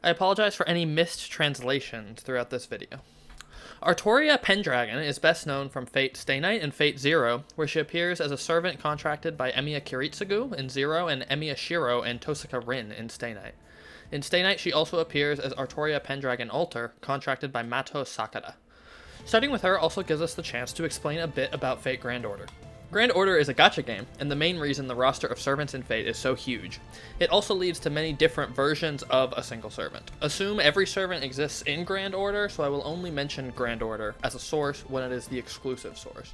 I apologize for any missed translations throughout this video. Artoria Pendragon is best known from Fate Stay Night and Fate Zero, where she appears as a servant contracted by Emiya Kiritsugu in Zero and Emiya Shiro and Tosaka Rin in Stay Night. In Stay Night, she also appears as Artoria Pendragon Alter, contracted by Mato Sakata. Starting with her also gives us the chance to explain a bit about Fate Grand Order. Grand Order is a gacha game, and the main reason the roster of servants in Fate is so huge. It also leads to many different versions of a single servant. Assume every servant exists in Grand Order, so I will only mention Grand Order as a source when it is the exclusive source.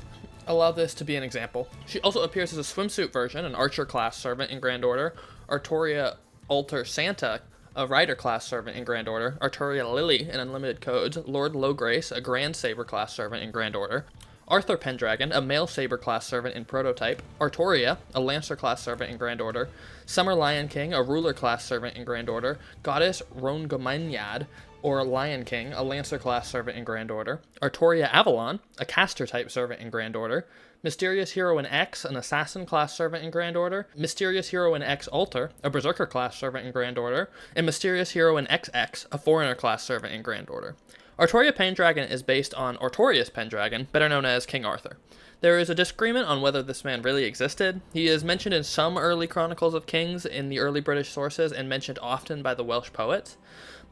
Allow this to be an example. She also appears as a swimsuit version, an Archer class servant in Grand Order, Artoria Alter Santa, a Rider class servant in Grand Order, Artoria Lily in Unlimited Codes, Lord Lowgrace, a Grand Saber class servant in Grand Order, Arthur Pendragon, a male Saber class servant in Prototype, Artoria, a Lancer class servant in Grand Order, Summer Lion King, a Ruler class servant in Grand Order, Goddess Rongamanyad, or Lion King, a Lancer class servant in Grand Order, Artoria Avalon, a Caster type servant in Grand Order, Mysterious Heroine X, an Assassin class servant in Grand Order, Mysterious Heroine X Alter, a Berserker class servant in Grand Order, and Mysterious Heroine XX, a Foreigner class servant in Grand Order. Artoria Pendragon is based on Artorius Pendragon, better known as King Arthur. There is a disagreement on whether this man really existed. He is mentioned in some early chronicles of kings in the early British sources and mentioned often by the Welsh poets,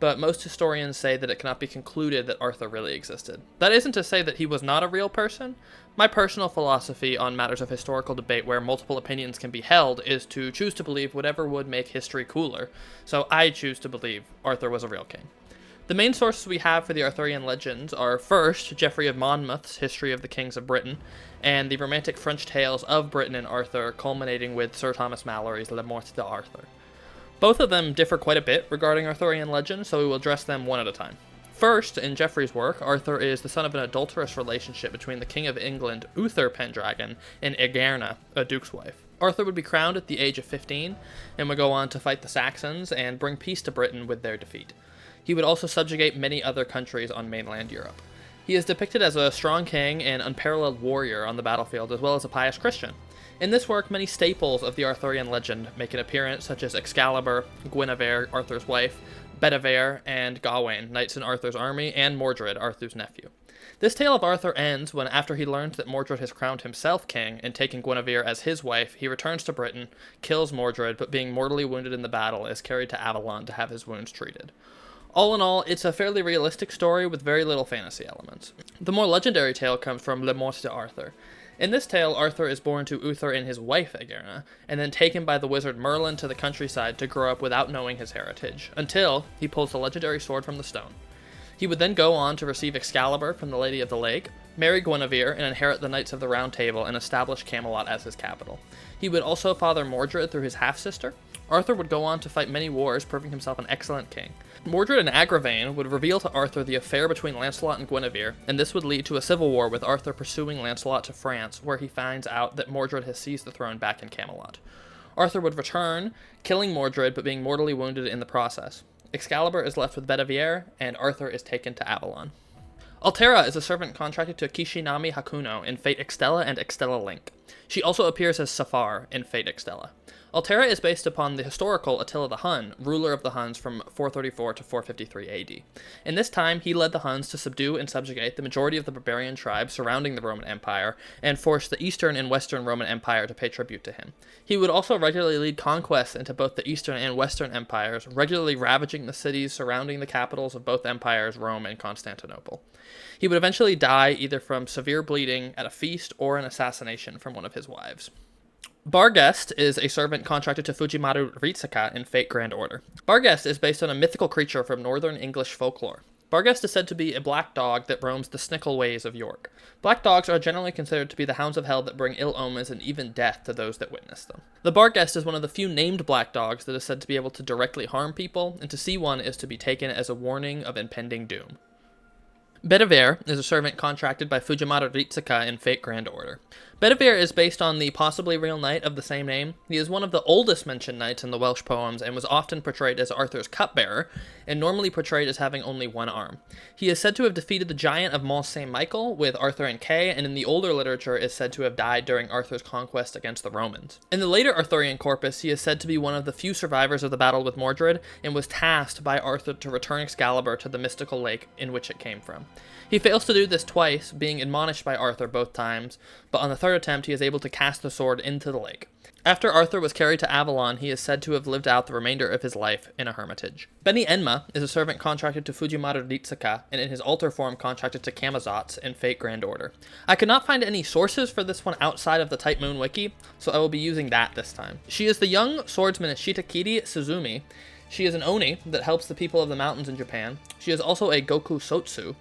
but most historians say that it cannot be concluded that Arthur really existed. That isn't to say that he was not a real person. My personal philosophy on matters of historical debate where multiple opinions can be held is to choose to believe whatever would make history cooler, so I choose to believe Arthur was a real king. The main sources we have for the Arthurian legends are, first, Geoffrey of Monmouth's History of the Kings of Britain, and the romantic French tales of Britain and Arthur, culminating with Sir Thomas Malory's Le Morte d'Arthur. Both of them differ quite a bit regarding Arthurian legend, so we will address them one at a time. First, in Geoffrey's work, Arthur is the son of an adulterous relationship between the King of England, Uther Pendragon, and Egerna, a duke's wife. Arthur would be crowned at the age of 15, and would go on to fight the Saxons and bring peace to Britain with their defeat. He would also subjugate many other countries on mainland Europe. He is depicted as a strong king and unparalleled warrior on the battlefield, as well as a pious Christian. In this work, many staples of the Arthurian legend make an appearance, such as Excalibur, Guinevere, Arthur's wife, Bedivere, and Gawain, knights in Arthur's army, and Mordred, Arthur's nephew. This tale of Arthur ends when, after he learns that Mordred has crowned himself king and taken Guinevere as his wife, he returns to Britain, kills Mordred, but being mortally wounded in the battle, is carried to Avalon to have his wounds treated. All in all, it's a fairly realistic story with very little fantasy elements. The more legendary tale comes from Le Morte d'Arthur. In this tale, Arthur is born to Uther and his wife, Egerna, and then taken by the wizard Merlin to the countryside to grow up without knowing his heritage, until he pulls the legendary sword from the stone. He would then go on to receive Excalibur from the Lady of the Lake, marry Guinevere, and inherit the Knights of the Round Table and establish Camelot as his capital. He would also father Mordred through his half-sister. Arthur would go on to fight many wars, proving himself an excellent king. Mordred and Agravain would reveal to Arthur the affair between Lancelot and Guinevere, and this would lead to a civil war with Arthur pursuing Lancelot to France, where he finds out that Mordred has seized the throne back in Camelot. Arthur would return, killing Mordred but being mortally wounded in the process. Excalibur is left with Bedivere, and Arthur is taken to Avalon. Altera is a servant contracted to Kishinami Hakuno in Fate Extella and Extella Link. She also appears as Safar in Fate Extella. Altera is based upon the historical Attila the Hun, ruler of the Huns from 434 to 453 AD. In this time, he led the Huns to subdue and subjugate the majority of the barbarian tribes surrounding the Roman Empire, and force the Eastern and Western Roman Empire to pay tribute to him. He would also regularly lead conquests into both the Eastern and Western empires, regularly ravaging the cities surrounding the capitals of both empires, Rome and Constantinople. He would eventually die either from severe bleeding at a feast or an assassination from one of his wives. Barghest is a servant contracted to Fujimaru Ritsuka in Fate Grand Order. Barghest is based on a mythical creature from northern English folklore. Barghest is said to be a black dog that roams the Snickle ways of York. Black dogs are generally considered to be the hounds of hell that bring ill omens and even death to those that witness them. The Barghest is one of the few named black dogs that is said to be able to directly harm people, and to see one is to be taken as a warning of impending doom. Bedivere is a servant contracted by Fujimaru Ritsuka in Fate Grand Order. Bedivere is based on the possibly real knight of the same name. He is one of the oldest mentioned knights in the Welsh poems and was often portrayed as Arthur's cupbearer, and normally portrayed as having only one arm. He is said to have defeated the giant of Mont Saint-Michel with Arthur and Kay, and in the older literature is said to have died during Arthur's conquest against the Romans. In the later Arthurian corpus, he is said to be one of the few survivors of the battle with Mordred, and was tasked by Arthur to return Excalibur to the mystical lake in which it came from. He fails to do this twice, being admonished by Arthur both times, but on the third attempt he is able to cast the sword into the lake. After Arthur was carried to Avalon, he is said to have lived out the remainder of his life in a hermitage. Beni Enma is a servant contracted to Fujimaru Ritsaka, and in his alter form contracted to Camazotz in Fate Grand Order. I could not find any sources for this one outside of the Type Moon wiki, so I will be using that this time. She is the young swordsman Shitakiri Suzumi. She is an Oni that helps the people of the mountains in Japan. She is also a Goku Sotsu,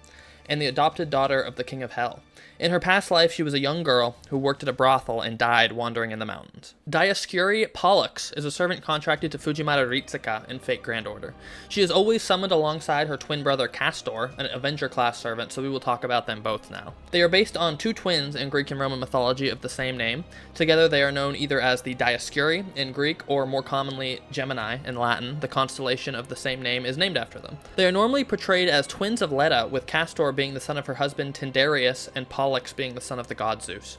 and the adopted daughter of the King of Hell. In her past life, she was a young girl who worked at a brothel and died wandering in the mountains. Dioscuri Pollux is a servant contracted to Fujimaru Ritsaka in Fate Grand Order. She is always summoned alongside her twin brother Castor, an Avenger-class servant, so we will talk about them both now. They are based on two twins in Greek and Roman mythology of the same name. Together they are known either as the Dioscuri in Greek, or more commonly Gemini in Latin. The constellation of the same name is named after them. They are normally portrayed as twins of Leda, with Castor being the son of her husband Tyndareus and Pollux being the son of the god Zeus.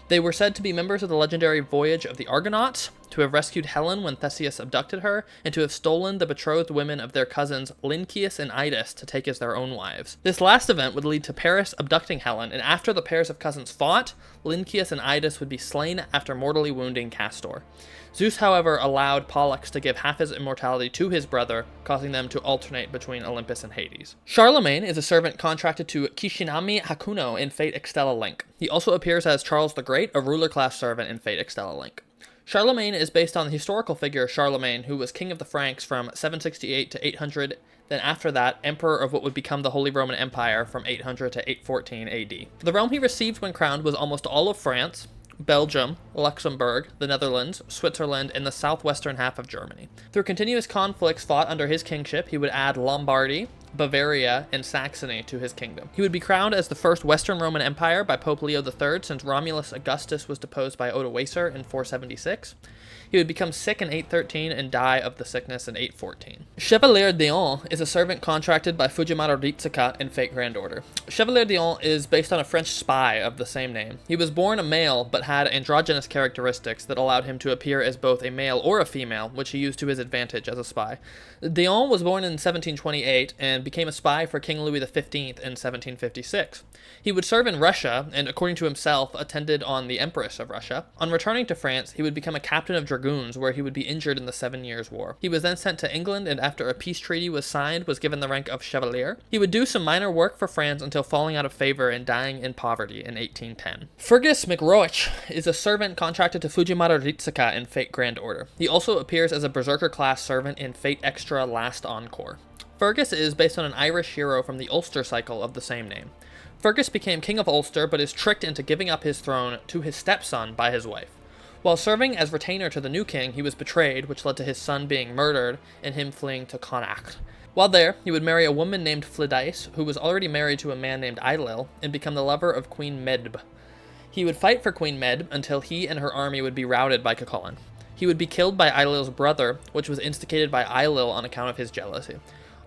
They were said to be members of the legendary voyage of the Argonauts, to have rescued Helen when Theseus abducted her, and to have stolen the betrothed women of their cousins Lynceus and Idas to take as their own wives. This last event would lead to Paris abducting Helen, and after the pairs of cousins fought, Lynceus and Idas would be slain after mortally wounding Castor. Zeus, however, allowed Pollux to give half his immortality to his brother, causing them to alternate between Olympus and Hades. Charlemagne is a servant contracted to Kishinami Hakuno in Fate Extella Link. He also appears as Charles the Great, a ruler-class servant in Fate Extella Link. Charlemagne is based on the historical figure Charlemagne, who was king of the Franks from 768 to 800, then after that, emperor of what would become the Holy Roman Empire from 800 to 814 AD. The realm he received when crowned was almost all of France, Belgium, Luxembourg, the Netherlands, Switzerland, and the southwestern half of Germany. Through continuous conflicts fought under his kingship, he would add Lombardy, Bavaria, and Saxony to his kingdom. He would be crowned as the first Western Roman Empire by Pope Leo III, since Romulus Augustus was deposed by Odoacer in 476. He would become sick in 813 and die of the sickness in 814. Chevalier d'Eon is a servant contracted by Fujimaru Ritsaka in Fate Grand Order. Chevalier d'Eon is based on a French spy of the same name. He was born a male, but had androgynous characteristics that allowed him to appear as both a male or a female, which he used to his advantage as a spy. d'Eon was born in 1728 and became a spy for King Louis XV in 1756. He would serve in Russia, and according to himself, attended on the Empress of Russia. On returning to France, he would become a captain of dragoons, where he would be injured in the 7 Years' War. He was then sent to England, and after a peace treaty was signed, was given the rank of chevalier. He would do some minor work for France until falling out of favor and dying in poverty in 1810. Fergus McRoach is a servant contracted to Fujimaru Ritsaka in Fate Grand Order. He also appears as a berserker-class servant in Fate Extra Last Encore. Fergus is based on an Irish hero from the Ulster cycle of the same name. Fergus became king of Ulster, but is tricked into giving up his throne to his stepson by his wife. While serving as retainer to the new king, he was betrayed, which led to his son being murdered and him fleeing to Connacht. While there, he would marry a woman named Flidais, who was already married to a man named Ailill, and become the lover of Queen Medb. He would fight for Queen Medb until he and her army would be routed by Cuchulainn. He would be killed by Ailill's brother, which was instigated by Ailill on account of his jealousy.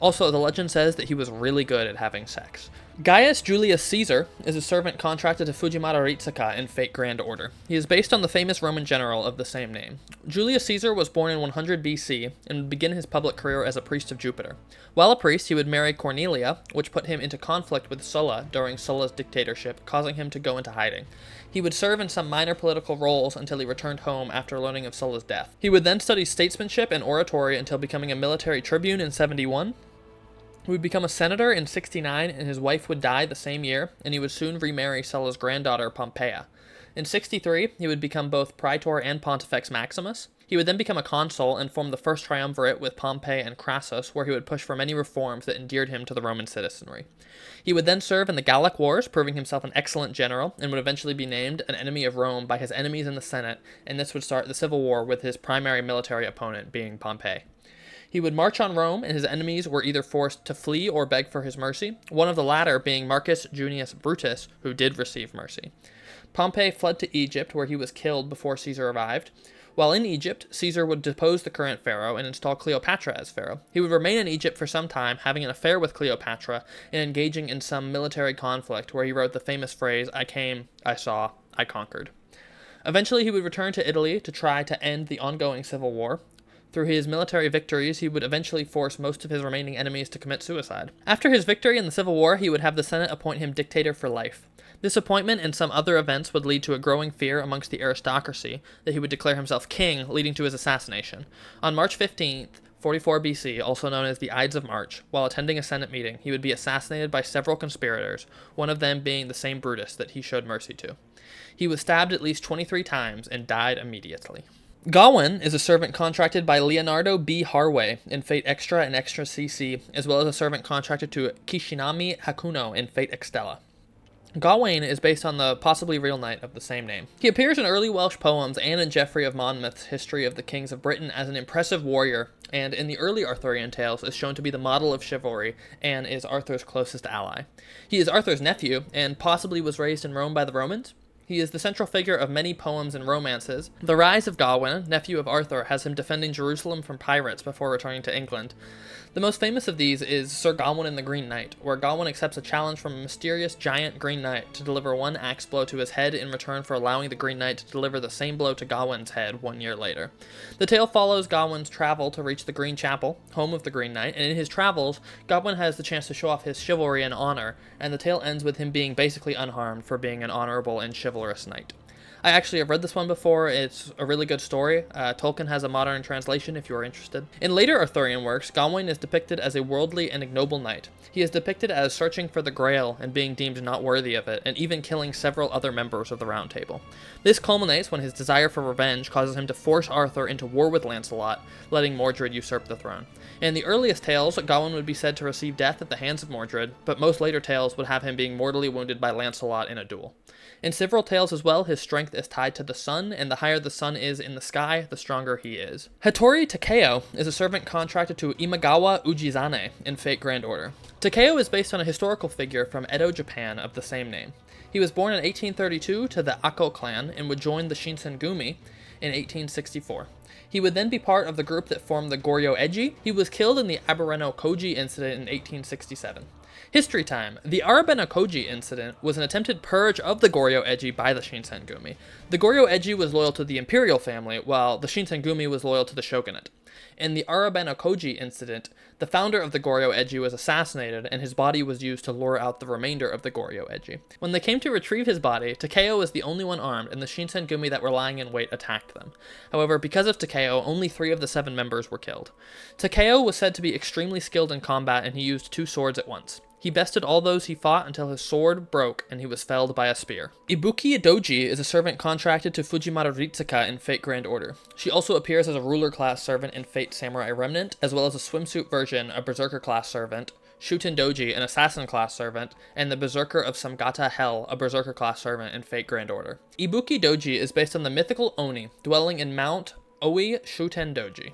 Also, the legend says that he was really good at having sex. Gaius Julius Caesar is a servant contracted to Fujimaru Ritsaka in Fate Grand Order. He is based on the famous Roman general of the same name. Julius Caesar was born in 100 BC and would begin his public career as a priest of Jupiter. While a priest, he would marry Cornelia, which put him into conflict with Sulla during Sulla's dictatorship, causing him to go into hiding. He would serve in some minor political roles until he returned home after learning of Sulla's death. He would then study statesmanship and oratory until becoming a military tribune in 71. He would become a senator in 69, and his wife would die the same year, and he would soon remarry Sulla's granddaughter, Pompeia. In 63, he would become both praetor and pontifex maximus. He would then become a consul and form the first triumvirate with Pompey and Crassus, where he would push for many reforms that endeared him to the Roman citizenry. He would then serve in the Gallic Wars, proving himself an excellent general, and would eventually be named an enemy of Rome by his enemies in the Senate, and this would start the civil war with his primary military opponent being Pompey. He would march on Rome, and his enemies were either forced to flee or beg for his mercy, one of the latter being Marcus Junius Brutus, who did receive mercy. Pompey fled to Egypt, where he was killed before Caesar arrived. While in Egypt, Caesar would depose the current pharaoh and install Cleopatra as pharaoh. He would remain in Egypt for some time, having an affair with Cleopatra and engaging in some military conflict, where he wrote the famous phrase, "I came, I saw, I conquered." Eventually, he would return to Italy to try to end the ongoing civil war. Through his military victories, he would eventually force most of his remaining enemies to commit suicide. After his victory in the Civil War, he would have the Senate appoint him dictator for life. This appointment and some other events would lead to a growing fear amongst the aristocracy that he would declare himself king, leading to his assassination. On March 15th, 44 BC, also known as the Ides of March, while attending a Senate meeting, he would be assassinated by several conspirators, one of them being the same Brutus that he showed mercy to. He was stabbed at least 23 times and died immediately. Gawain is a servant contracted by Leonardo B. Harway in Fate Extra and Extra CC, as well as a servant contracted to Kishinami Hakuno in Fate Extella. Gawain is based on the possibly real knight of the same name. He appears in early Welsh poems and in Geoffrey of Monmouth's History of the Kings of Britain as an impressive warrior, and in the early Arthurian tales is shown to be the model of chivalry and is Arthur's closest ally. He is Arthur's nephew, and possibly was raised in Rome by the Romans. He is the central figure of many poems and romances. The Rise of Gawain, nephew of Arthur, has him defending Jerusalem from pirates before returning to England. The most famous of these is Sir Gawain and the Green Knight, where Gawain accepts a challenge from a mysterious giant Green Knight to deliver one axe blow to his head in return for allowing the Green Knight to deliver the same blow to Gawain's head 1 year later. The tale follows Gawain's travel to reach the Green Chapel, home of the Green Knight, and in his travels, Gawain has the chance to show off his chivalry and honor, and the tale ends with him being basically unharmed for being an honorable and chivalrous knight. I actually have read this one before. It's a really good story. Tolkien has a modern translation if you are interested. In later Arthurian works, Gawain is depicted as a worldly and ignoble knight. He is depicted as searching for the Grail and being deemed not worthy of it, and even killing several other members of the Round Table. This culminates when his desire for revenge causes him to force Arthur into war with Lancelot, letting Mordred usurp the throne. In the earliest tales, Gawain would be said to receive death at the hands of Mordred, but most later tales would have him being mortally wounded by Lancelot in a duel. In several tales as well, his strength is tied to the sun, and the higher the sun is in the sky, the stronger he is. Hattori Takeo is a servant contracted to Imagawa Ujizane in Fate Grand Order. Takeo is based on a historical figure from Edo, Japan of the same name. He was born in 1832 to the Ako clan and would join the Shinsengumi in 1864. He would then be part of the group that formed the Goryo Eji. He was killed in the Abereno Koji incident in 1867. History time. The Arabena Koji incident was an attempted purge of the Goryo Eji by the Shinsengumi. The Goryo Eji was loyal to the imperial family, while the Shinsengumi was loyal to the shogunate. In the Arabena Koji incident, the founder of the Goryo Eji was assassinated, and his body was used to lure out the remainder of the Goryo Eji. When they came to retrieve his body, Takeo was the only one armed, and the Shinsengumi that were lying in wait attacked them. However, because of Takeo, only 3 of the 7 members were killed. Takeo was said to be extremely skilled in combat, and he used 2 swords at once. He bested all those he fought until his sword broke and he was felled by a spear. Ibuki Doji is a servant contracted to Fujimaru Ritsuka in Fate Grand Order. She also appears as a ruler-class servant in Fate Samurai Remnant, as well as a swimsuit version, a berserker-class servant, Shuten Doji, an assassin-class servant, and the Berserker of Samgata Hell, a berserker-class servant in Fate Grand Order. Ibuki Doji is based on the mythical Oni, dwelling in Mount Oi Shuten Doji,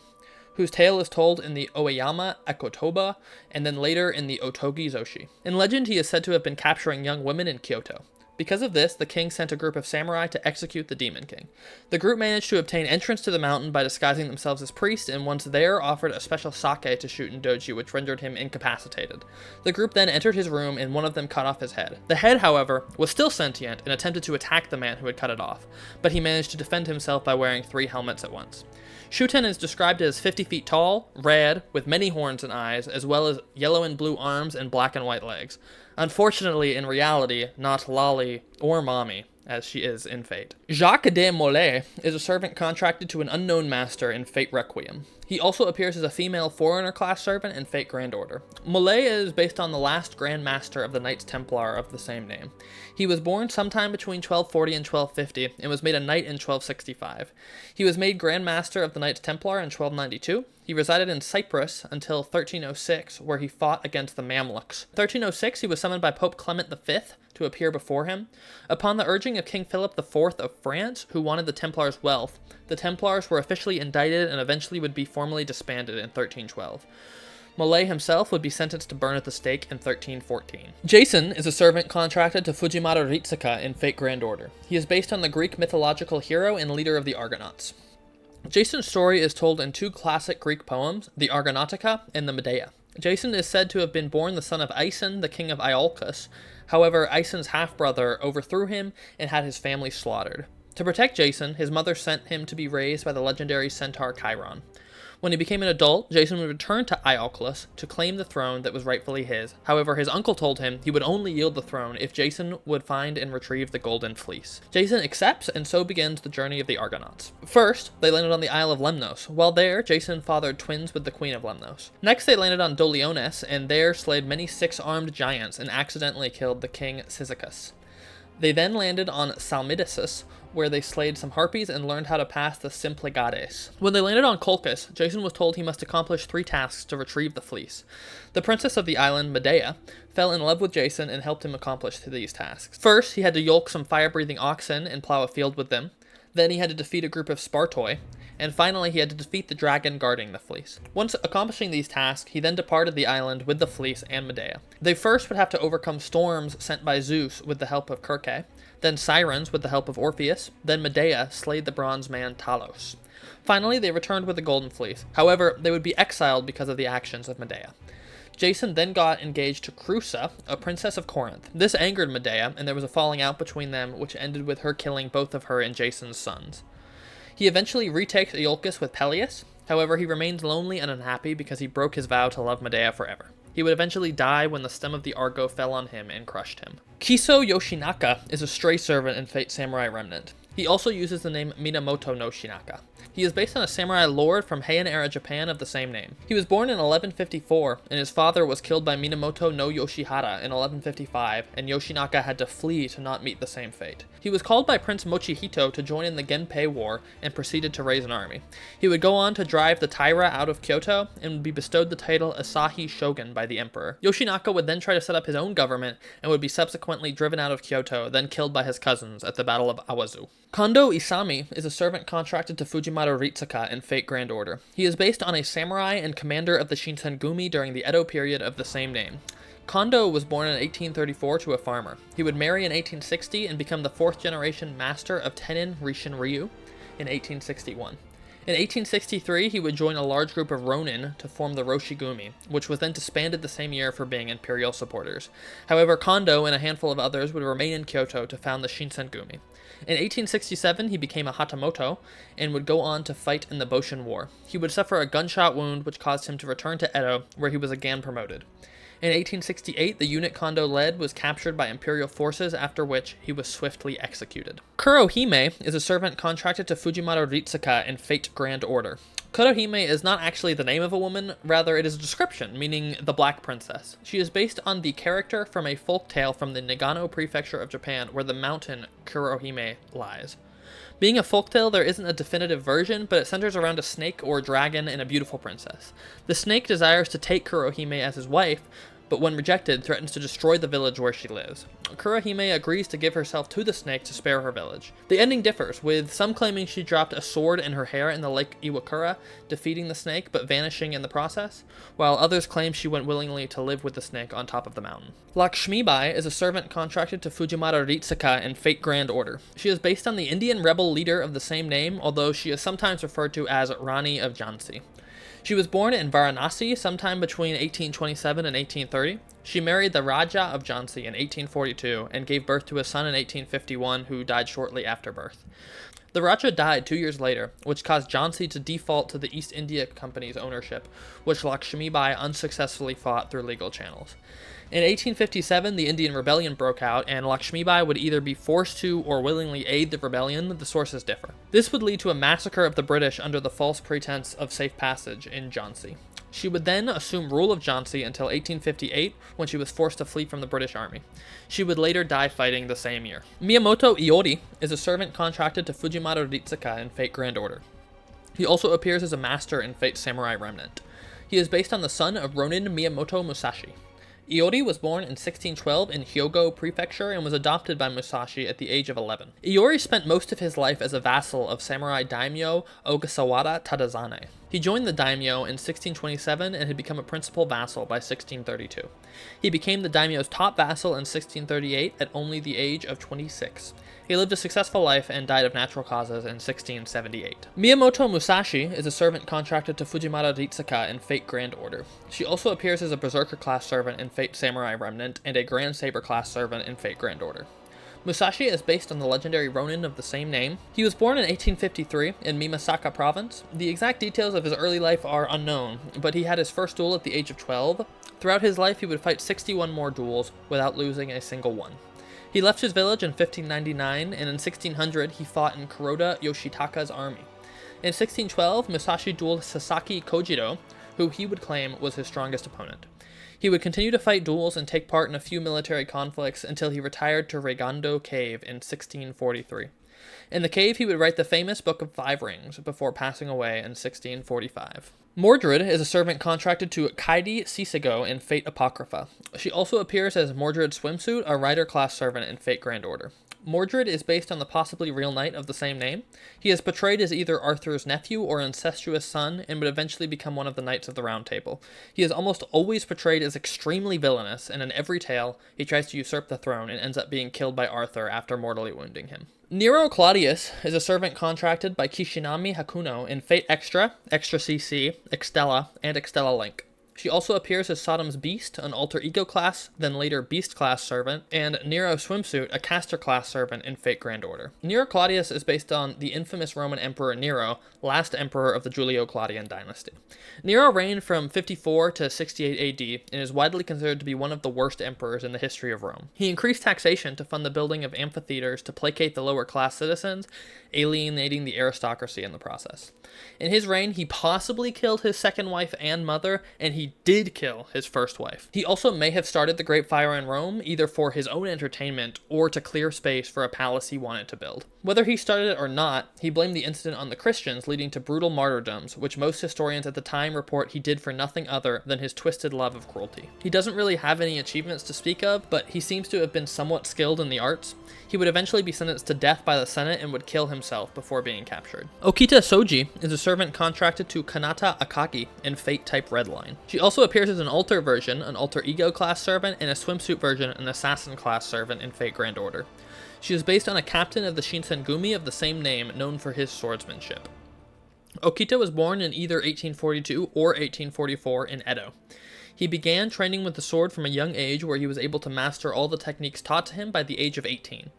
whose tale is told in the Oeyama Ekotoba, and then later in the Otogi Zoshi. In legend, he is said to have been capturing young women in Kyoto. Because of this, the king sent a group of samurai to execute the Demon King. The group managed to obtain entrance to the mountain by disguising themselves as priests, and once there, offered a special sake to Shuten Doji, which rendered him incapacitated. The group then entered his room, and one of them cut off his head. The head, however, was still sentient and attempted to attack the man who had cut it off, but he managed to defend himself by wearing 3 helmets at once. Shuten is described as 50 feet tall, red, with many horns and eyes, as well as yellow and blue arms and black and white legs. Unfortunately, in reality, not Lolly or Mommy, as she is in Fate. Jacques de Molay is a servant contracted to an unknown master in Fate Requiem. He also appears as a female foreigner-class servant in Fate Grand Order. Molay is based on the last Grand Master of the Knights Templar of the same name. He was born sometime between 1240 and 1250, and was made a knight in 1265. He was made Grand Master of the Knights Templar in 1292. He resided in Cyprus until 1306, where he fought against the Mamluks. In 1306, he was summoned by Pope Clement V to appear before him. Upon the urging of King Philip IV of France, who wanted the Templars' wealth, the Templars were officially indicted and eventually would be formally disbanded in 1312. Molay himself would be sentenced to burn at the stake in 1314. Jason is a servant contracted to Fujiwara Ritsuka in Fate Grand Order. He is based on the Greek mythological hero and leader of the Argonauts. Jason's story is told in two classic Greek poems, the Argonautica and the Medea. Jason is said to have been born the son of Aidan, the king of Iolcus. However, Aidan's half-brother overthrew him and had his family slaughtered. To protect Jason, his mother sent him to be raised by the legendary centaur Chiron. When he became an adult, Jason would return to Iolcus to claim the throne that was rightfully his. However, his uncle told him he would only yield the throne if Jason would find and retrieve the Golden Fleece. Jason accepts, and so begins the journey of the Argonauts. First, they landed on the Isle of Lemnos. While there, Jason fathered twins with the Queen of Lemnos. Next, they landed on Doliones, and there slayed many six-armed giants and accidentally killed the king Cyzicus. They then landed on Salmidisus, where they slayed some harpies and learned how to pass the Symplegades. When they landed on Colchis, Jason was told he must accomplish 3 tasks to retrieve the fleece. The princess of the island, Medea, fell in love with Jason and helped him accomplish these tasks. First, he had to yoke some fire-breathing oxen and plow a field with them. Then he had to defeat a group of Spartoi. And finally, he had to defeat the dragon guarding the fleece. Once accomplishing these tasks, he then departed the island with the fleece and Medea. They first would have to overcome storms sent by Zeus with the help of Circe, then sirens with the help of Orpheus, then Medea slayed the bronze man Talos. Finally, they returned with the golden fleece. However, they would be exiled because of the actions of Medea. Jason then got engaged to Creusa, a princess of Corinth. This angered Medea, and there was a falling out between them, which ended with her killing both of her and Jason's sons. He eventually retakes Iolcus with Peleus. However, he remains lonely and unhappy because he broke his vow to love Medea forever. He would eventually die when the stem of the Argo fell on him and crushed him. Kiso Yoshinaka is a stray servant in Fate Samurai Remnant. He also uses the name Minamoto no Shinaka. He is based on a samurai lord from Heian era Japan of the same name. He was born in 1154, and his father was killed by Minamoto no Yoshihara in 1155, and Yoshinaka had to flee to not meet the same fate. He was called by Prince Mochihito to join in the Genpei War and proceeded to raise an army. He would go on to drive the Taira out of Kyoto and would be bestowed the title Asahi Shogun by the emperor. Yoshinaka would then try to set up his own government and would be subsequently driven out of Kyoto, then killed by his cousins at the Battle of Awazu. Kondo Isami is a servant contracted to Fujiwara Ritsuka in Fate Grand Order. He is based on a samurai and commander of the Shinsengumi during the Edo period of the same name. Kondo was born in 1834 to a farmer. He would marry in 1860 and become the 4th generation master of Tenin Rishin Ryu in 1861. In 1863, he would join a large group of Ronin to form the Roshigumi, which was then disbanded the same year for being imperial supporters. However, Kondo and a handful of others would remain in Kyoto to found the Shinsengumi. In 1867, he became a Hatamoto and would go on to fight in the Boshin War. He would suffer a gunshot wound which caused him to return to Edo, where he was again promoted. In 1868, the unit Kondo led was captured by imperial forces, after which he was swiftly executed. Kurohime is a servant contracted to Fujiwara Ritsuka in Fate Grand Order. Kurohime is not actually the name of a woman, rather it is a description, meaning the Black Princess. She is based on the character from a folk tale from the Nagano prefecture of Japan, where the mountain Kurohime lies. Being a folktale, there isn't a definitive version, but it centers around a snake or a dragon and a beautiful princess. The snake desires to take Kurohime as his wife, but when rejected, threatens to destroy the village where she lives. Kurohime agrees to give herself to the snake to spare her village. The ending differs, with some claiming she dropped a sword in her hair in the lake Iwakura, defeating the snake but vanishing in the process, while others claim she went willingly to live with the snake on top of the mountain. Lakshmibai is a servant contracted to Fujiwara Ritsuka in Fate Grand Order. She is based on the Indian rebel leader of the same name, although she is sometimes referred to as Rani of Jhansi. She was born in Varanasi sometime between 1827 and 1830. She married the Raja of Jhansi in 1842 and gave birth to a son in 1851 who died shortly after birth. The Raja died 2 years later, which caused Jhansi to default to the East India Company's ownership, which Lakshmibai unsuccessfully fought through legal channels. In 1857, the Indian Rebellion broke out, and Lakshmibai would either be forced to or willingly aid the rebellion. The sources differ. This would lead to a massacre of the British under the false pretense of safe passage in Jhansi. She would then assume rule of Jhansi until 1858, when she was forced to flee from the British army. She would later die fighting the same year. Miyamoto Iori is a servant contracted to Fujiwara Ritsuka in Fate Grand Order. He also appears as a master in Fate Samurai Remnant. He is based on the son of Ronin Miyamoto Musashi. Iori was born in 1612 in Hyogo Prefecture and was adopted by Musashi at the age of 11. Iori spent most of his life as a vassal of samurai daimyo Ogasawara Tadazane. He He joined the daimyo in 1627 and had become a principal vassal by 1632. He became the daimyo's top vassal in 1638 at only the age of 26. He lived a successful life and died of natural causes in 1678. Miyamoto Musashi is a servant contracted to Fujimata Ritsuka in Fate Grand Order. She also appears as a Berserker-class servant in Fate Samurai Remnant and a Grand Saber-class servant in Fate Grand Order. Musashi is based on the legendary Ronin of the same name. He was born in 1853 in Mimasaka Province. The exact details of his early life are unknown, but he had his first duel at the age of 12. Throughout his life, he would fight 61 more duels without losing a single one. He left his village in 1599, and in 1600 he fought in Kuroda Yoshitaka's army. In 1612, Musashi dueled Sasaki Kojiro, who he would claim was his strongest opponent. He would continue to fight duels and take part in a few military conflicts until he retired to Reigando Cave in 1643. In the cave, he would write the famous Book of Five Rings before passing away in 1645. Mordred is a servant contracted to Kaidi Sisego in Fate Apocrypha. She also appears as Mordred Swimsuit, a Rider-class servant in Fate Grand Order. Mordred is based on the possibly real knight of the same name. He is portrayed as either Arthur's nephew or incestuous son, and would eventually become one of the Knights of the Round Table. He is almost always portrayed as extremely villainous, and in every tale, he tries to usurp the throne and ends up being killed by Arthur after mortally wounding him. Nero Claudius is a servant contracted by Kishinami Hakuno in Fate Extra, Extra CC, Extella, and Extella Link. She also appears as Sodom's Beast, an alter ego class, then later Beast class servant, and Nero Swimsuit, a caster class servant in Fate Grand Order. Nero Claudius is based on the infamous Roman Emperor Nero, last emperor of the Julio-Claudian dynasty. Nero reigned from 54 to 68 AD and is widely considered to be one of the worst emperors in the history of Rome. He increased taxation to fund the building of amphitheaters to placate the lower class citizens, alienating the aristocracy in the process. In his reign, he possibly killed his second wife and mother, and he did kill his first wife. He also may have started the Great Fire in Rome, either for his own entertainment or to clear space for a palace he wanted to build. Whether he started it or not, he blamed the incident on the Christians, leading to brutal martyrdoms, which most historians at the time report he did for nothing other than his twisted love of cruelty. He doesn't really have any achievements to speak of, but he seems to have been somewhat skilled in the arts. He would eventually be sentenced to death by the Senate and would kill himself before being captured. Okita Soji is a servant contracted to Kanata Akagi in Fate-type Redline. She also appears as an alter version, an alter ego class servant, and a swimsuit version, an assassin class servant in Fate Grand Order. She is based on a captain of the Shinsengumi of the same name, known for his swordsmanship. Okita was born in either 1842 or 1844 in Edo. He began training with the sword from a young age, where he was able to master all the techniques taught to him by the age of 18.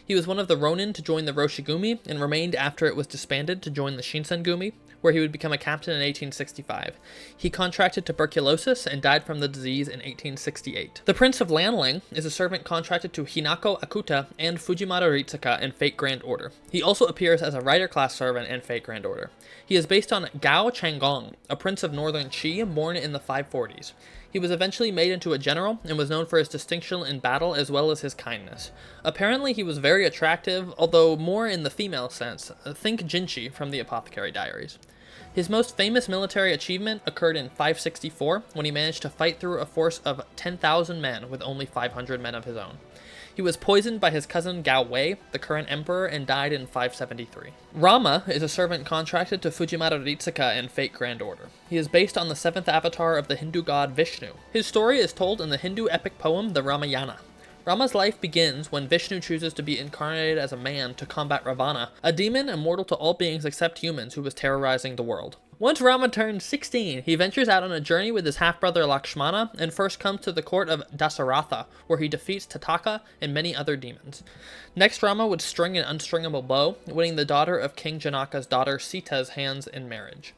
He was one of the Ronin to join the Roshigumi, and remained after it was disbanded to join the Shinsengumi, where he would become a captain in 1865. He contracted tuberculosis and died from the disease in 1868. The Prince of Lanling is a servant contracted to Hinako Akuta and Fujimata Ritsuka in Fate Grand Order. He also appears as a Rider-class servant in Fate Grand Order. He is based on Gao Changgong, a prince of northern Qi born in the 540s. He was eventually made into a general and was known for his distinction in battle as well as his kindness. Apparently he was very attractive, although more in the female sense. Think Jinchi from the Apothecary Diaries. His most famous military achievement occurred in 564, when he managed to fight through a force of 10,000 men with only 500 men of his own. He was poisoned by his cousin Gao Wei, the current emperor, and died in 573. Rama is a servant contracted to Fujimata Ritsuka in Fate Grand Order. He is based on the seventh avatar of the Hindu god Vishnu. His story is told in the Hindu epic poem, the Ramayana. Rama's life begins when Vishnu chooses to be incarnated as a man to combat Ravana, a demon immortal to all beings except humans who was terrorizing the world. Once Rama turns 16, he ventures out on a journey with his half-brother Lakshmana and first comes to the court of Dasaratha, where he defeats Tataka and many other demons. Next, Rama would string an unstringable bow, winning the daughter of King Janaka's daughter Sita's hands in marriage.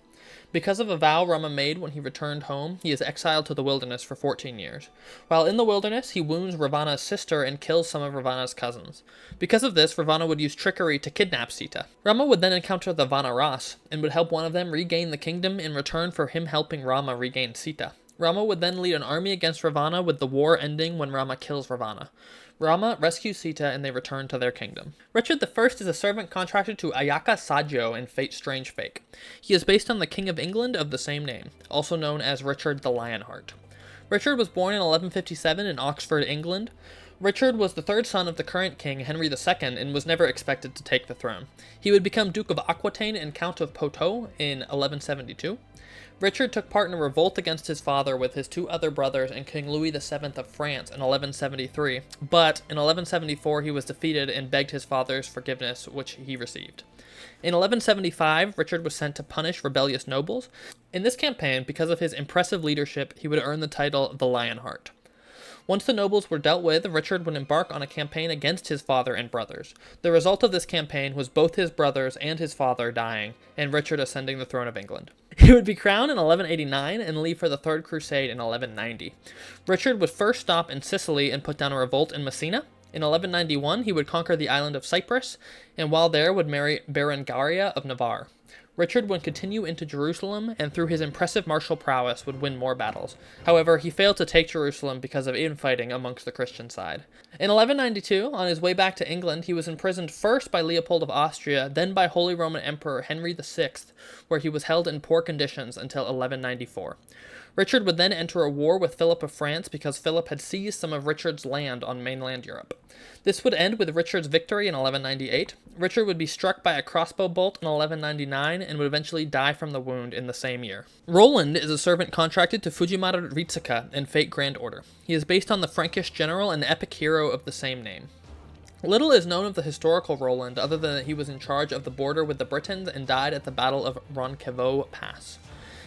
Because of a vow Rama made when he returned home, he is exiled to the wilderness for 14 years. While in the wilderness, he wounds Ravana's sister and kills some of Ravana's cousins. Because of this, Ravana would use trickery to kidnap Sita. Rama would then encounter the Vanaras, and would help one of them regain the kingdom in return for him helping Rama regain Sita. Rama would then lead an army against Ravana, with the war ending when Rama kills Ravana. Rama rescues Sita and they return to their kingdom. Richard I is a servant contracted to Ayaka Sajo in Fate Strange Fake. He is based on the King of England of the same name, also known as Richard the Lionheart. Richard was born in 1157 in Oxford, England. Richard was the third son of the current king, Henry II, and was never expected to take the throne. He would become Duke of Aquitaine and Count of Poitou in 1172. Richard took part in a revolt against his father with his two other brothers and King Louis VII of France in 1173, but in 1174 he was defeated and begged his father's forgiveness, which he received. In 1175, Richard was sent to punish rebellious nobles. In this campaign, because of his impressive leadership, he would earn the title the Lionheart. Once the nobles were dealt with, Richard would embark on a campaign against his father and brothers. The result of this campaign was both his brothers and his father dying, and Richard ascending the throne of England. He would be crowned in 1189 and leave for the Third Crusade in 1190. Richard would first stop in Sicily and put down a revolt in Messina. In 1191, he would conquer the island of Cyprus, and while there would marry Berengaria of Navarre. Richard would continue into Jerusalem, and through his impressive martial prowess would win more battles. However, he failed to take Jerusalem because of infighting amongst the Christian side. In 1192, on his way back to England, he was imprisoned first by Leopold of Austria, then by Holy Roman Emperor Henry VI, where he was held in poor conditions until 1194. Richard would then enter a war with Philip of France because Philip had seized some of Richard's land on mainland Europe. This would end with Richard's victory in 1198. Richard would be struck by a crossbow bolt in 1199 and would eventually die from the wound in the same year. Roland is a servant contracted to Fujimata Ritsuka in Fate Grand Order. He is based on the Frankish general and epic hero of the same name. Little is known of the historical Roland other than that he was in charge of the border with the Britons and died at the Battle of Roncevaux Pass.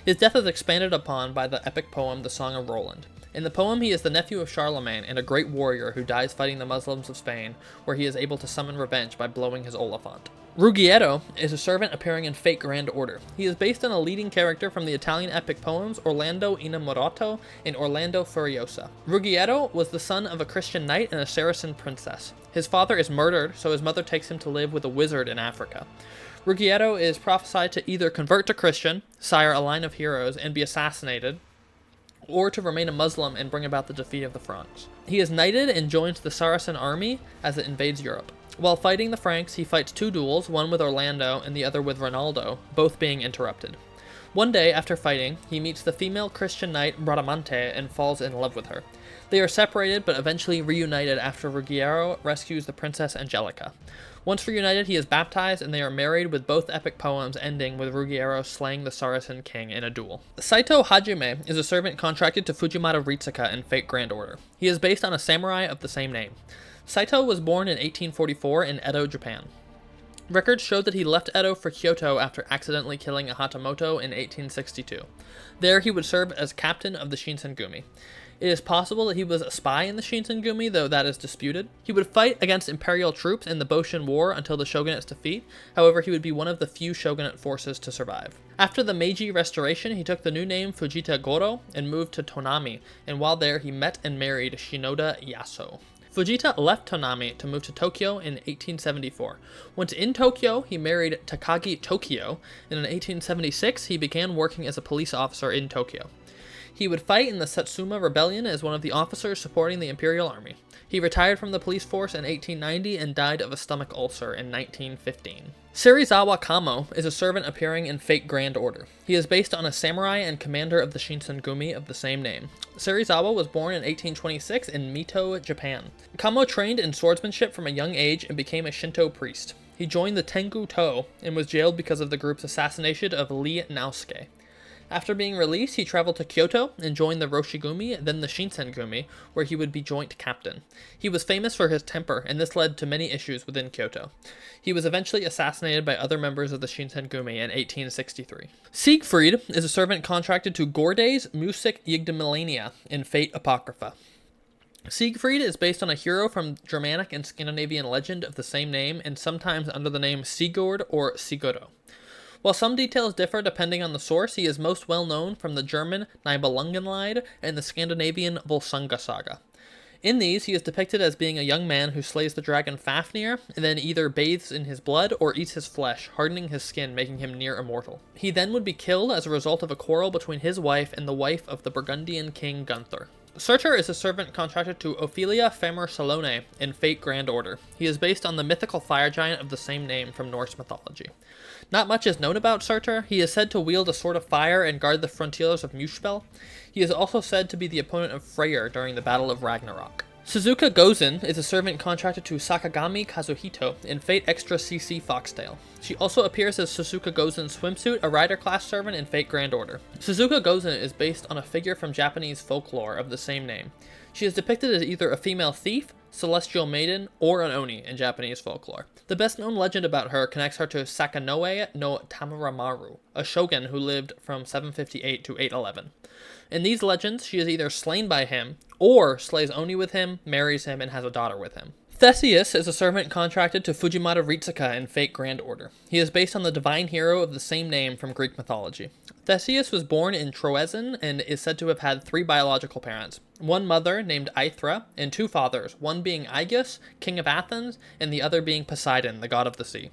His death is expanded upon by the epic poem The Song of Roland. In the poem, he is the nephew of Charlemagne and a great warrior who dies fighting the Muslims of Spain, where he is able to summon revenge by blowing his Oliphant. Ruggiero is a servant appearing in Fate Grand Order. He is based on a leading character from the Italian epic poems Orlando Innamorato and Orlando Furiosa. Ruggiero was the son of a Christian knight and a Saracen princess. His father is murdered, so his mother takes him to live with a wizard in Africa. Ruggiero is prophesied to either convert to Christian, sire a line of heroes, and be assassinated, or to remain a Muslim and bring about the defeat of the Franks. He is knighted and joins the Saracen army as it invades Europe. While fighting the Franks, he fights two duels, one with Orlando and the other with Ronaldo, both being interrupted. One day, after fighting, he meets the female Christian knight Bradamante and falls in love with her. They are separated but eventually reunited after Ruggiero rescues the Princess Angelica. Once reunited, he is baptized and they are married, with both epic poems ending with Ruggiero slaying the Saracen king in a duel. Saito Hajime is a servant contracted to Fujimata Ritsuka in Fate Grand Order. He is based on a samurai of the same name. Saito was born in 1844 in Edo, Japan. Records show that he left Edo for Kyoto after accidentally killing a Hatamoto in 1862. There he would serve as captain of the Shinsengumi. It is possible that he was a spy in the Shinsengumi, though that is disputed. He would fight against imperial troops in the Boshin War until the shogunate's defeat. However, he would be one of the few shogunate forces to survive. After the Meiji Restoration, he took the new name Fujita Goro and moved to Tonami, and while there he met and married Shinoda Yaso. Fujita left Tonami to move to Tokyo in 1874. Once in Tokyo, he married Takagi Tokyo, and in 1876 he began working as a police officer in Tokyo. He would fight in the Satsuma Rebellion as one of the officers supporting the Imperial Army. He retired from the police force in 1890 and died of a stomach ulcer in 1915. Serizawa Kamo is a servant appearing in Fate Grand Order. He is based on a samurai and commander of the Shinsengumi of the same name. Serizawa was born in 1826 in Mito, Japan. Kamo trained in swordsmanship from a young age and became a Shinto priest. He joined the Tengu To and was jailed because of the group's assassination of Lee Naosuke. After being released, he traveled to Kyoto and joined the Roshigumi, then the Shinsengumi, where he would be joint captain. He was famous for his temper, and this led to many issues within Kyoto. He was eventually assassinated by other members of the Shinsengumi in 1863. Siegfried is a servant contracted to Gordes Music Yggdrasilania in Fate Apocrypha. Siegfried is based on a hero from Germanic and Scandinavian legend of the same name, and sometimes under the name Sigurd or Sigurdo. While some details differ depending on the source, he is most well known from the German Nibelungenlied and the Scandinavian Volsunga saga. In these, he is depicted as being a young man who slays the dragon Fafnir, and then either bathes in his blood or eats his flesh, hardening his skin, making him near immortal. He then would be killed as a result of a quarrel between his wife and the wife of the Burgundian king Gunther. Surtur is a servant contracted to Ophelia Famer Salone in Fate Grand Order. He is based on the mythical fire giant of the same name from Norse mythology. Not much is known about Surtur. He is said to wield a sword of fire and guard the frontiers of Muspel. He is also said to be the opponent of Freyr during the Battle of Ragnarok. Suzuka Gozen is a servant contracted to Sakagami Kazuhito in Fate Extra CC Foxtail. She also appears as Suzuka Gozen's swimsuit, a rider class servant in Fate Grand Order. Suzuka Gozen is based on a figure from Japanese folklore of the same name. She is depicted as either a female thief, celestial maiden, or an oni in Japanese folklore. The best known legend about her connects her to Sakanoe no Tamaramaru, a shogun who lived from 758 to 811. In these legends, she is either slain by him, or slays oni with him, marries him, and has a daughter with him. Theseus is a servant contracted to Fujimata Ritsuka in Fate Grand Order. He is based on the divine hero of the same name from Greek mythology. Theseus was born in Troezen and is said to have had 3 biological parents. One mother named Aethra, and 2 fathers, one being Aegus, king of Athens, and the other being Poseidon, the god of the sea.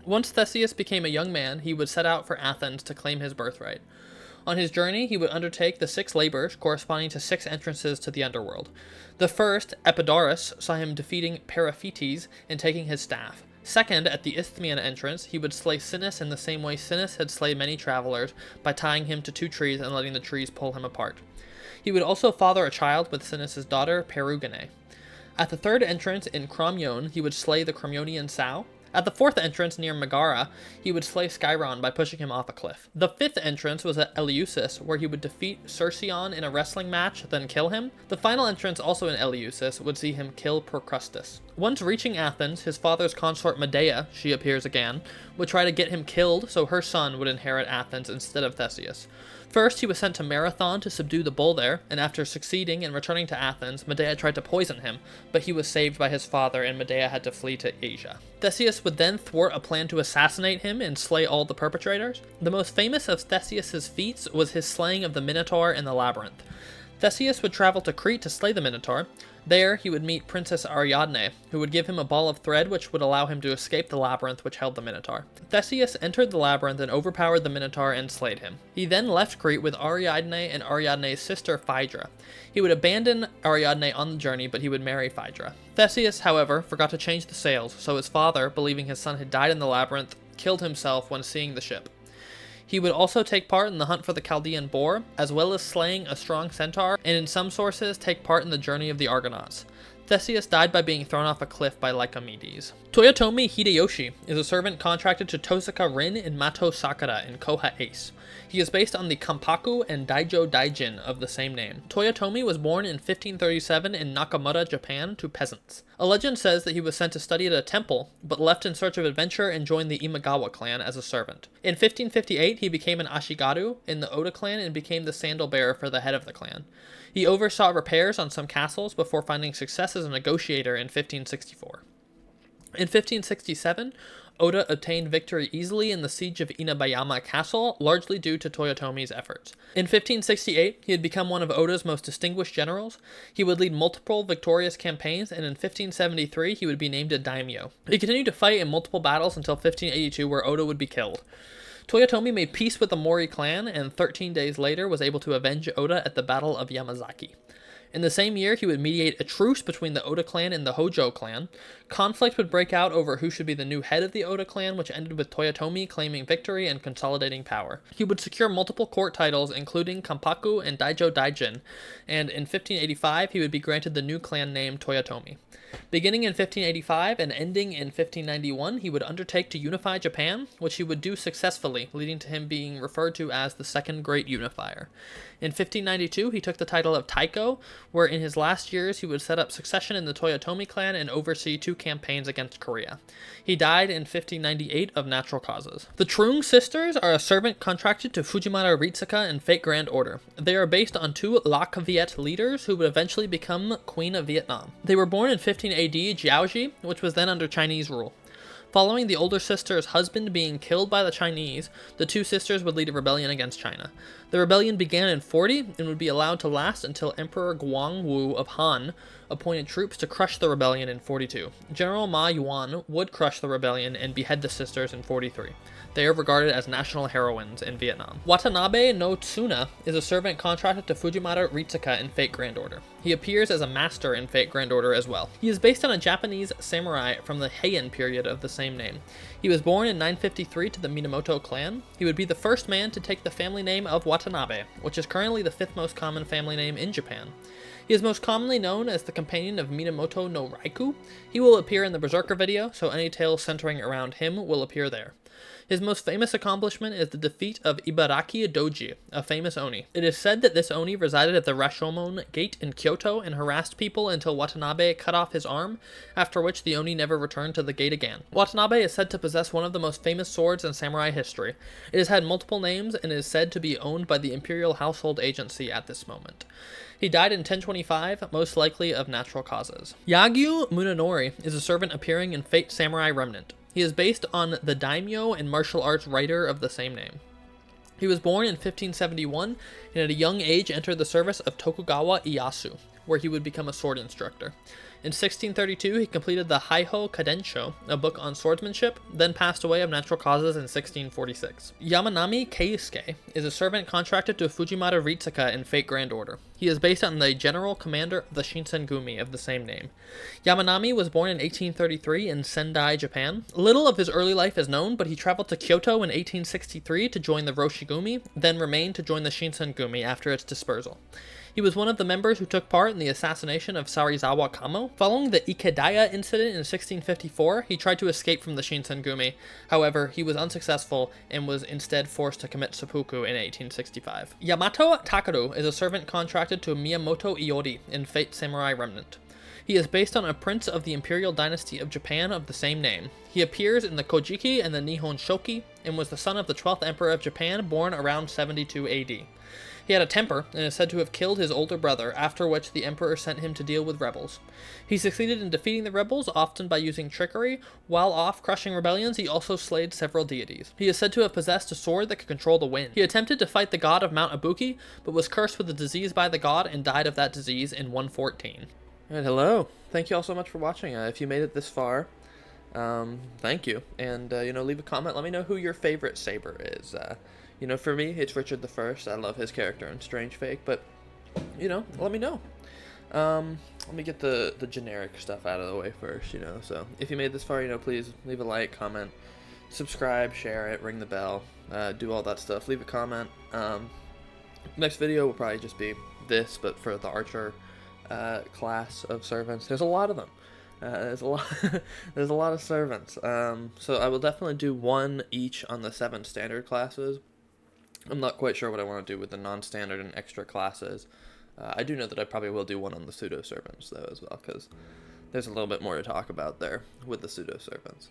Once Theseus became a young man, he would set out for Athens to claim his birthright. On his journey, he would undertake the 6 labors, corresponding to 6 entrances to the underworld. The first, Epidaurus, saw him defeating Periphetes and taking his staff. Second, at the Isthmian entrance, he would slay Sinis in the same way Sinis had slayed many travelers, by tying him to 2 trees and letting the trees pull him apart. He would also father a child with Sinis' daughter, Perugene. At the 3rd entrance in Cromyon, he would slay the Cromyonian sow. At the 4th entrance near Megara, he would slay Skyron by pushing him off a cliff. The 5th entrance was at Eleusis, where he would defeat Cercyon in a wrestling match, then kill him. The final entrance, also in Eleusis, would see him kill Procrustes. Once reaching Athens, his father's consort Medea, she appears again, would try to get him killed so her son would inherit Athens instead of Theseus. First, he was sent to Marathon to subdue the bull there, and after succeeding and returning to Athens, Medea tried to poison him, but he was saved by his father and Medea had to flee to Asia. Theseus would then thwart a plan to assassinate him and slay all the perpetrators. The most famous of Theseus' feats was his slaying of the Minotaur in the Labyrinth. Theseus would travel to Crete to slay the Minotaur. There, he would meet Princess Ariadne, who would give him a ball of thread which would allow him to escape the labyrinth which held the Minotaur. Theseus entered the labyrinth and overpowered the Minotaur and slayed him. He then left Crete with Ariadne and Ariadne's sister Phaedra. He would abandon Ariadne on the journey, but he would marry Phaedra. Theseus, however, forgot to change the sails, so his father, believing his son had died in the labyrinth, killed himself when seeing the ship. He would also take part in the hunt for the Chaldean boar, as well as slaying a strong centaur, and in some sources take part in the journey of the Argonauts. Theseus died by being thrown off a cliff by Lycomedes. Toyotomi Hideyoshi is a servant contracted to Tosaka Rin in Mato Sakura in Koha Ace. He is based on the Kampaku and Daijo Daijin of the same name. Toyotomi was born in 1537 in Nakamura, Japan, to peasants. A legend says that he was sent to study at a temple, but left in search of adventure and joined the Imagawa clan as a servant. In 1558, he became an Ashigaru in the Oda clan and became the sandal bearer for the head of the clan. He oversaw repairs on some castles before finding success as a negotiator in 1564. In 1567, Oda obtained victory easily in the siege of Inabayama Castle, largely due to Toyotomi's efforts. In 1568, he had become one of Oda's most distinguished generals. He would lead multiple victorious campaigns, and in 1573, he would be named a daimyo. He continued to fight in multiple battles until 1582, where Oda would be killed. Toyotomi made peace with the Mori clan, and 13 days later was able to avenge Oda at the Battle of Yamazaki. In the same year, he would mediate a truce between the Oda clan and the Hojo clan. Conflict would break out over who should be the new head of the Oda clan, which ended with Toyotomi claiming victory and consolidating power. He would secure multiple court titles, including Kampaku and Daijo Daijin, and in 1585, he would be granted the new clan name Toyotomi. Beginning in 1585 and ending in 1591, he would undertake to unify Japan, which he would do successfully, leading to him being referred to as the Second Great Unifier. In 1592, he took the title of Taiko, where in his last years he would set up succession in the Toyotomi clan and oversee 2 campaigns against Korea. He died in 1598 of natural causes. The Trung sisters are a servant contracted to Fujimata Ritsuka in Fate Grand Order. They are based on 2 Lac Viet leaders who would eventually become Queen of Vietnam. They were born in 15 AD Jiaoji, which was then under Chinese rule. Following the older sister's husband being killed by the Chinese, the 2 sisters would lead a rebellion against China. The rebellion began in 40 and would be allowed to last until Emperor Guangwu of Han appointed troops to crush the rebellion in 42. General Ma Yuan would crush the rebellion and behead the sisters in 43. They are regarded as national heroines in Vietnam. Watanabe no Tsuna is a servant contracted to Fujimata Ritsuka in Fate Grand Order. He appears as a master in Fate Grand Order as well. He is based on a Japanese samurai from the Heian period of the same name. He was born in 953 to the Minamoto clan. He would be the first man to take the family name of Watanabe, which is currently the 5th most common family name in Japan. He is most commonly known as the companion of Minamoto no Raikou. He will appear in the Berserker video, so any tales centering around him will appear there. His most famous accomplishment is the defeat of Ibaraki Doji, a famous Oni. It is said that this Oni resided at the Rashomon Gate in Kyoto and harassed people until Watanabe cut off his arm, after which the Oni never returned to the gate again. Watanabe is said to possess one of the most famous swords in samurai history. It has had multiple names and is said to be owned by the Imperial Household Agency at this moment. He died in 1025, most likely of natural causes. Yagyu Munenori is a servant appearing in Fate Samurai Remnant. He is based on the daimyo and martial arts writer of the same name. He was born in 1571 and at a young age entered the service of Tokugawa Ieyasu, where he would become a sword instructor. In 1632, he completed the Heiho Kadensho, a book on swordsmanship, then passed away of natural causes in 1646. Yamanami Keisuke is a servant contracted to Fujimata Ritsuka in Fate Grand Order. He is based on the general commander of the Shinsengumi of the same name. Yamanami was born in 1833 in Sendai, Japan. Little of his early life is known, but he traveled to Kyoto in 1863 to join the Roshigumi, then remained to join the Shinsengumi after its dispersal. He was one of the members who took part in the assassination of Sarizawa Kamo. Following the Ikedaya incident in 1654, he tried to escape from the Shinsengumi. However, he was unsuccessful and was instead forced to commit seppuku in 1865. Yamato Takaru is a servant contracted to Miyamoto Iori in Fate Samurai Remnant. He is based on a prince of the Imperial Dynasty of Japan of the same name. He appears in the Kojiki and the Nihon Shoki, and was the son of the 12th Emperor of Japan, born around 72 AD. He had a temper, and is said to have killed his older brother, after which the Emperor sent him to deal with rebels. He succeeded in defeating the rebels, often by using trickery. While off crushing rebellions, he also slayed several deities. He is said to have possessed a sword that could control the wind. He attempted to fight the god of Mount Ibuki, but was cursed with a disease by the god and died of that disease in 114. Alright, hello. Thank you all so much for watching. If you made it this far, thank you. And, leave a comment. Let me know who your favorite Saber is. For me, it's Richard the First. I love his character in Strange Fake, but, let me know. Let me get the generic stuff out of the way first, So, if you made this far, please leave a like, comment, subscribe, share it, ring the bell, do all that stuff. Leave a comment. Next video will probably just be this, but for the Archer class of servants. There's a lot of them. There's a lot of servants. So I will definitely do one each on the 7 standard classes. I'm not quite sure what I want to do with the non-standard and extra classes. I do know that I probably will do one on the pseudo-servants, though, as well, because there's a little bit more to talk about there with the pseudo-servants.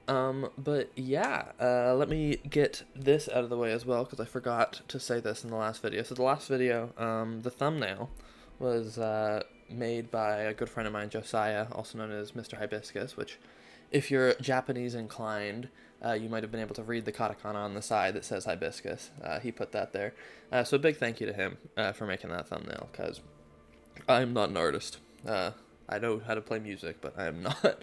But yeah, let me get this out of the way as well, because I forgot to say this in the last video. So the last video, the thumbnail was made by a good friend of mine, Josiah, also known as Mr. Hibiscus, which, if you're Japanese inclined, you might have been able to read the katakana on the side that says Hibiscus. He put that there. So a big thank you to him for making that thumbnail, because I'm not an artist. I know how to play music, but I am not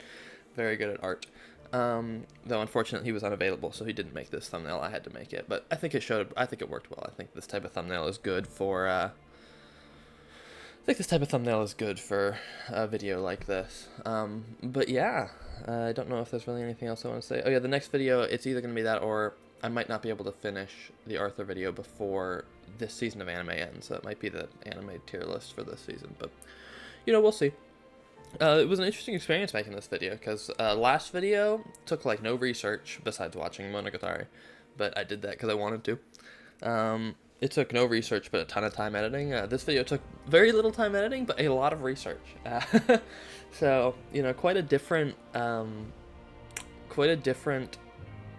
very good at art. Though unfortunately he was unavailable, so he didn't make this thumbnail. I had to make it, but I think it worked well. I think this type of thumbnail is good for a video like this. But yeah, I don't know if there's really anything else I want to say. Oh yeah, the next video, it's either going to be that or I might not be able to finish the Arthur video before this season of anime ends, so it might be the anime tier list for this season, but, we'll see. It was an interesting experience making this video, because last video took, no research besides watching Monogatari, but I did that because I wanted to. It took no research, but a ton of time editing. This video took very little time editing, but a lot of research. So, quite a different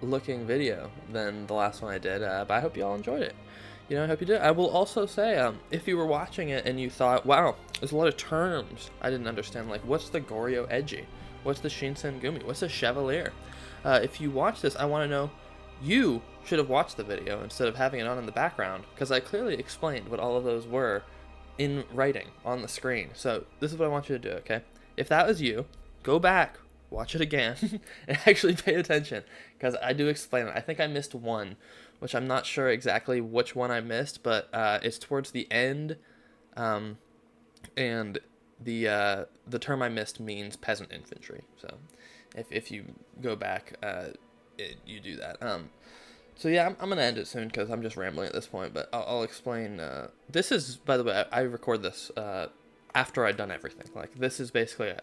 looking video than the last one I did, but I hope you all enjoyed it. I hope you did. I will also say, if you were watching it and you thought, wow, there's a lot of terms I didn't understand, what's the Goryo Eiji? What's the Shinsengumi? What's a Chevalier? If you watch this, I want to know, you should have watched the video instead of having it on in the background, because I clearly explained what all of those were in writing on the screen. So this is what I want you to do, okay? If that was you, go back, watch it again and actually pay attention, because I do explain it. I think I missed one, which I'm not sure exactly which one I missed, but it's towards the end, and the term I missed means peasant infantry. So if you go back, you do that. So yeah, I'm gonna end it soon because I'm just rambling at this point. But I'll explain. This is, by the way, I record this after I've done everything. Like, this is basically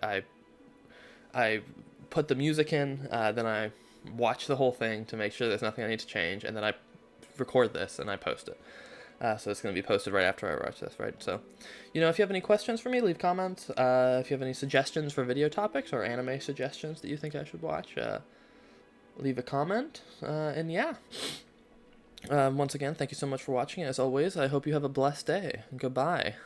I put the music in, then I watch the whole thing to make sure there's nothing I need to change, and then I record this and I post it. So it's going to be posted right after I watch this, right? So, if you have any questions for me, leave comments. If you have any suggestions for video topics or anime suggestions that you think I should watch, leave a comment. And yeah. Once again, thank you so much for watching. As always, I hope you have a blessed day. Goodbye.